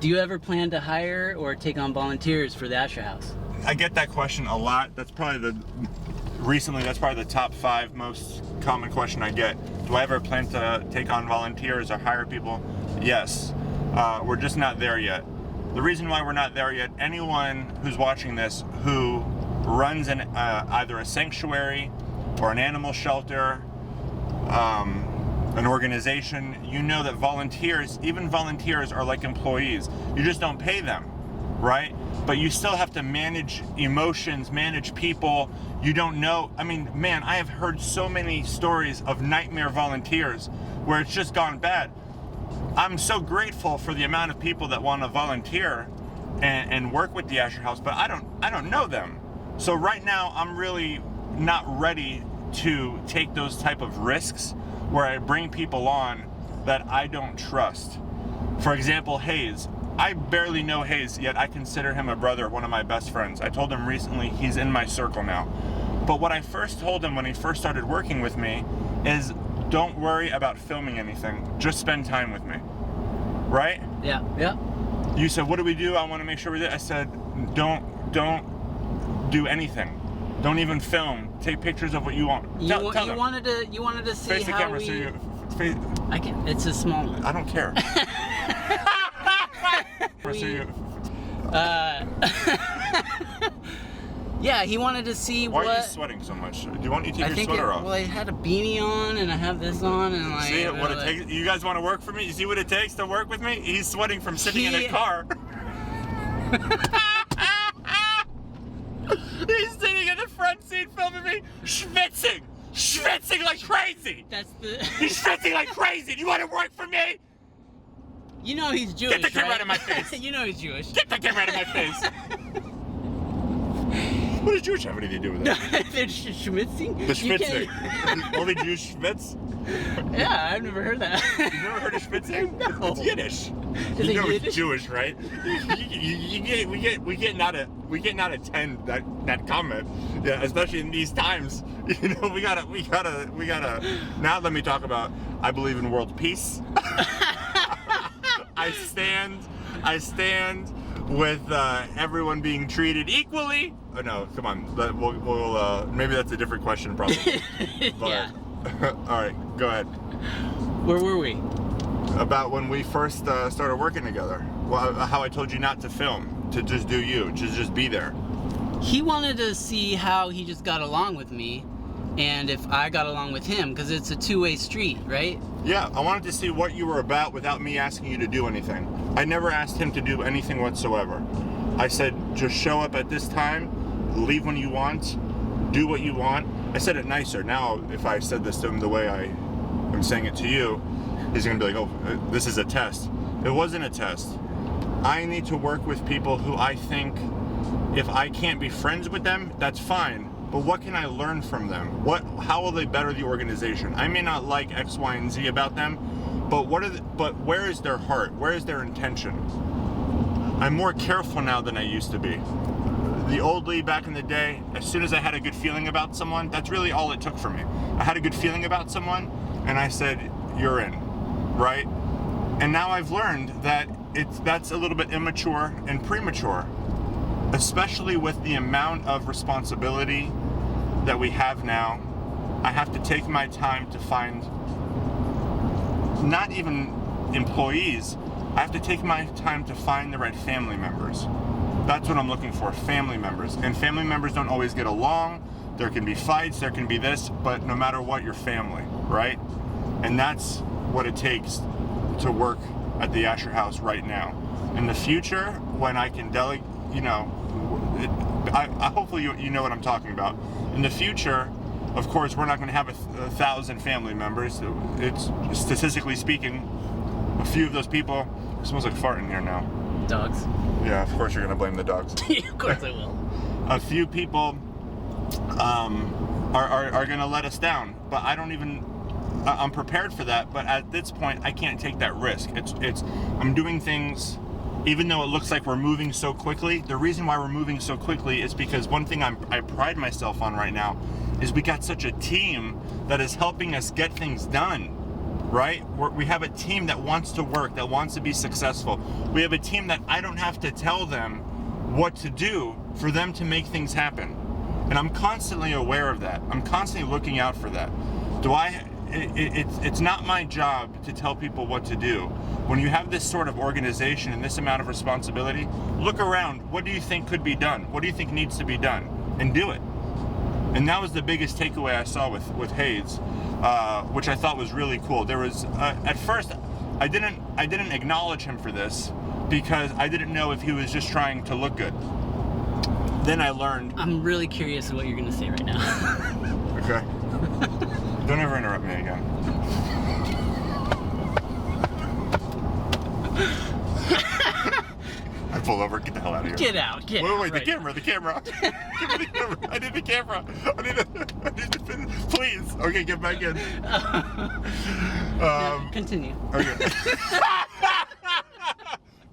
Do you ever plan to hire or take on volunteers for the Asher House? I get that question a lot. That's probably the top 5 most common question I get. Do I ever plan to take on volunteers or hire people? Yes. We're just not there yet. The reason why we're not there yet, anyone who's watching this who runs either a sanctuary or an animal shelter, an organization, you know that even volunteers are like employees. You just don't pay them, right? But you still have to manage emotions, manage people. You don't know. I mean, man, I have heard so many stories of nightmare volunteers where it's just gone bad. I'm so grateful for the amount of people that want to volunteer and work with the Asher House, but I don't know them. So right now, I'm really not ready to take those type of risks where I bring people on that I don't trust. For example, Hayes. I barely know Hayes, yet I consider him a brother, one of my best friends. I told him recently he's in my circle now. But what I first told him when he first started working with me is, don't worry about filming anything. Just spend time with me. Right? Yeah, yeah. You said, what do we do? I want to make sure we do. I said, don't do anything. Don't even film. Take pictures of what you want. Tell them. You wanted to see face the how camera we... so you I can. It's a small one. I don't care. Yeah, he wanted to see Why are you sweating so much? Do you want you to take your sweater off? Well, I had a beanie on and I have this on and like. See what it takes? You guys want to work for me? You see what it takes to work with me? He's sweating from sitting in a car. He's sitting in the front seat filming me, schwitzing like crazy. He's schwitzing like crazy. Do you want to work for me? You know he's Jewish, Get the camera out of my face. You know he's Jewish. Get the camera out of my face. What does Jewish have anything to do with that? They're schwitzing? The schwitzing. Only Jews schwitz? Yeah, I've never heard that. You've never heard of schwitzing? No. It's Yiddish. Is you it know Yiddish? It's Jewish, right? We get not attend that comment. Yeah, especially in these times. You know, we gotta. Now let me talk about. I believe in world peace. I stand with everyone being treated equally. Oh no, come on. We'll maybe that's a different question, probably. But, Yeah. all right, go ahead. Where were we? About when we first started working together. Well, how I told you not to film, to just do you, to just be there. He wanted to see how he just got along with me, and if I got along with him, because it's a two-way street, right? Yeah, I wanted to see what you were about without me asking you to do anything. I never asked him to do anything whatsoever. I said, just show up at this time, leave when you want, do what you want. I said it nicer. Now, if I said this to him the way I'm saying it to you, he's gonna be like, oh, this is a test. It wasn't a test. I need to work with people who I think, if I can't be friends with them, that's fine. But what can I learn from them? How will they better the organization? I may not like X, Y, and Z about them, but where is their heart? Where is their intention? I'm more careful now than I used to be. The old Lee back in the day, as soon as I had a good feeling about someone, that's really all it took for me. I had a good feeling about someone, and I said, you're in, right? And now I've learned that that's a little bit immature and premature, especially with the amount of responsibility that we have now. I have to take my time to find, not even employees, I have to take my time to find the right family members. That's what I'm looking for, family members. And family members don't always get along. There can be fights, there can be this, but no matter what, you're family, right? And that's what it takes to work at the Asher House right now. In the future, when I can delegate, you know, hopefully you know what I'm talking about. In the future, of course, we're not going to have 1,000 family members. It's statistically speaking, a few of those people. It smells like fart in here now. Dogs. Yeah, of course you're going to blame the dogs. Of course I will. A few people are going to let us down, but I'm prepared for that. But at this point, I can't take that risk. I'm doing things. Even though it looks like we're moving so quickly, the reason why we're moving so quickly is because one thing I pride myself on right now is we got such a team that is helping us get things done. right? We have a team that wants to work, that wants to be successful. We have a team that I don't have to tell them what to do for them to make things happen. And I'm constantly aware of that. I'm constantly looking out for that. It's not my job to tell people what to do. When you have this sort of organization and this amount of responsibility, look around. What do you think could be done? What do you think needs to be done? And do it. And that was the biggest takeaway I saw with Hayes, which I thought was really cool. There was at first I didn't acknowledge him for this because I didn't know if he was just trying to look good. Then I learned. I'm really curious what you're gonna say right now. Okay. Don't ever interrupt me again. I pull over. Get the hell out of here. Get out. Get out. Wait, right the camera. Give me the camera. I need the camera. I need to finish. Please. Okay, get back in. No, continue. Okay.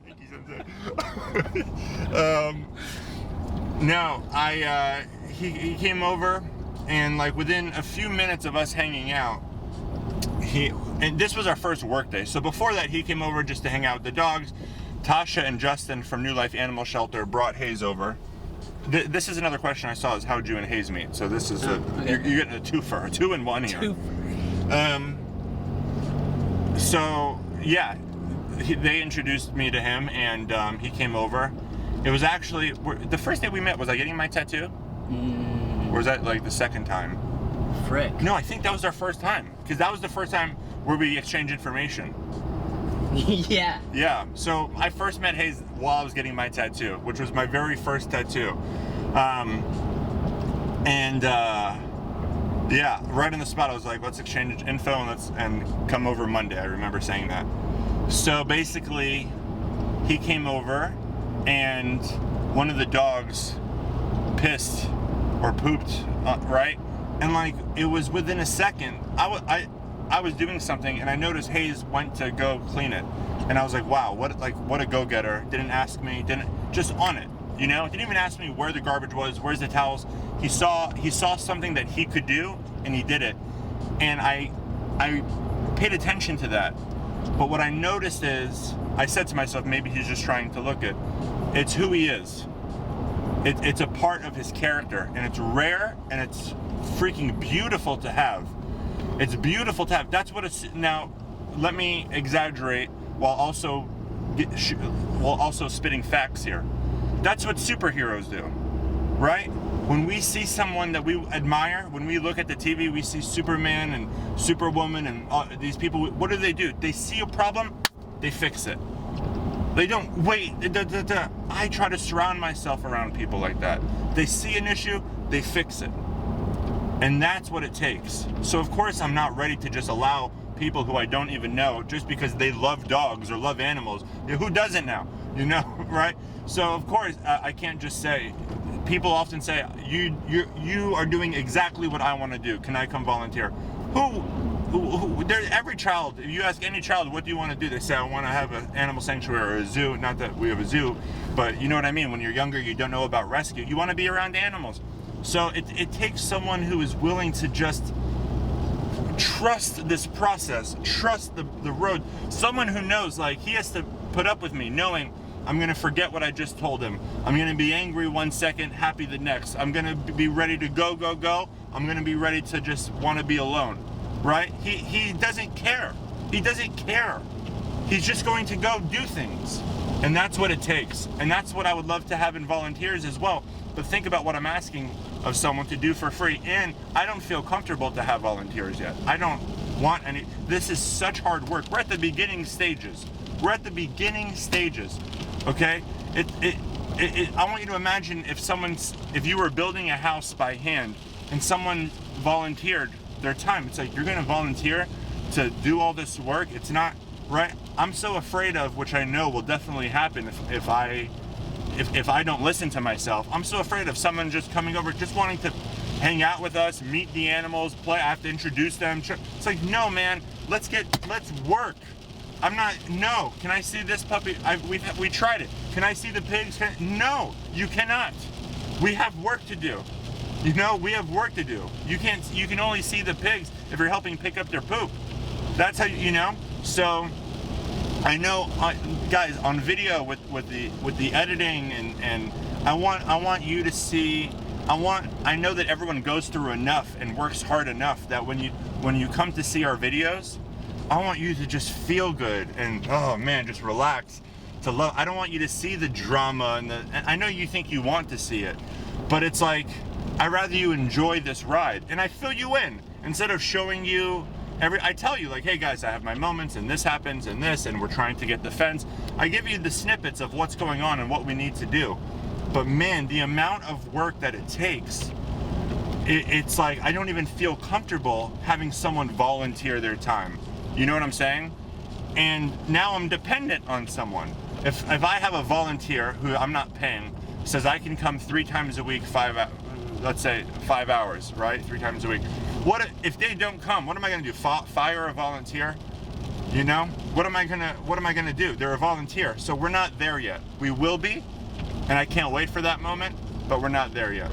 Thank you, Sensei. No, he came over, and like within a few minutes of us hanging out, and this was our first work day. So before that, he came over just to hang out with the dogs. Tasha and Justin from New Life Animal Shelter brought Hayes over. This is another question I saw: is how did you and Hayes meet? So this is okay. you're getting a twofer, a 2-in-1 here. So yeah, they introduced me to him, and he came over. It was actually the first day we met. Was I getting my tattoo? Or was that like the second time? Frick. No, I think that was our first time, because that was the first time where we exchanged information. Yeah. Yeah. So I first met Hayes while I was getting my tattoo, which was my very first tattoo. Yeah, right on the spot, I was like, let's exchange info and come over Monday. I remember saying that. So basically, he came over, and one of the dogs pissed or pooped, right? And like, it was within a second. I was doing something, and I noticed Hayes went to go clean it, and I was like, wow, what a go-getter. Didn't ask me, just on it, you know? Didn't even ask me where the garbage was, where's the towels. He saw something that he could do, and he did it. And I paid attention to that. But what I noticed is, I said to myself, maybe he's just trying to look good. It's who he is. It's a part of his character, and it's rare, and it's freaking beautiful to have. It's beautiful to have. That's what it's. Now, let me exaggerate while also spitting facts here. That's what superheroes do, right? When we see someone that we admire, when we look at the TV, we see Superman and Superwoman and these people. What do? They see a problem, they fix it. They don't wait. I try to surround myself around people like that. They see an issue, they fix it. And that's what it takes. So of course I'm not ready to just allow people who I don't even know just because they love dogs or love animals. Who doesn't now? You know, right? So of course I can't just say. People often say, you are doing exactly what I want to do. Can I come volunteer? Every child, if you ask any child, what do you want to do? They say, I want to have an animal sanctuary or a zoo. Not that we have a zoo, but you know what I mean. When you're younger, you don't know about rescue. You want to be around animals. So it takes someone who is willing to just trust this process, trust the road. Someone who knows, like, he has to put up with me, knowing I'm going to forget what I just told him. I'm going to be angry one second, happy the next. I'm going to be ready to go. I'm going to be ready to just want to be alone, right? He doesn't care. He doesn't care. He's just going to go do things. And that's what it takes. And that's what I would love to have in volunteers as well. But think about what I'm asking of someone to do for free. And I don't feel comfortable to have volunteers yet. I don't want any. This is such hard work. We're at the beginning stages. Okay? I want you to imagine if you were building a house by hand and someone volunteered their time. It's like, you're going to volunteer to do all this work. It's not right. I'm so afraid of, which I know will definitely happen if I don't listen to myself. I'm so afraid of someone just coming over, just wanting to hang out with us, meet the animals, play. I have to introduce them. It's like, no, man, let's work. No, can I see this puppy? We tried it. Can I see the pigs? No, you cannot. We have work to do. You know, we have work to do. You can only see the pigs if you're helping pick up their poop. That's how you know. So I know, guys, on video with the editing and I want you to see. I know that everyone goes through enough and works hard enough that when you come to see our videos, I want you to just feel good and, oh man, just relax. To love. I don't want you to see the drama and I know you think you want to see it, but it's like, I'd rather you enjoy this ride and I fill you in instead of showing you I tell you, like, hey guys, I have my moments and this happens and this and we're trying to get the fence. I give you the snippets of what's going on and what we need to do. But man, the amount of work that it takes, it's like I don't even feel comfortable having someone volunteer their time. You know what I'm saying? And now I'm dependent on someone. If I have a volunteer who I'm not paying, says I can come 3 times a week, let's say 5 hours, right? 3 times a week. What if they don't come? What am I gonna do? Fire a volunteer? You know? What am I gonna do? They're a volunteer, so we're not there yet. We will be, and I can't wait for that moment, but we're not there yet.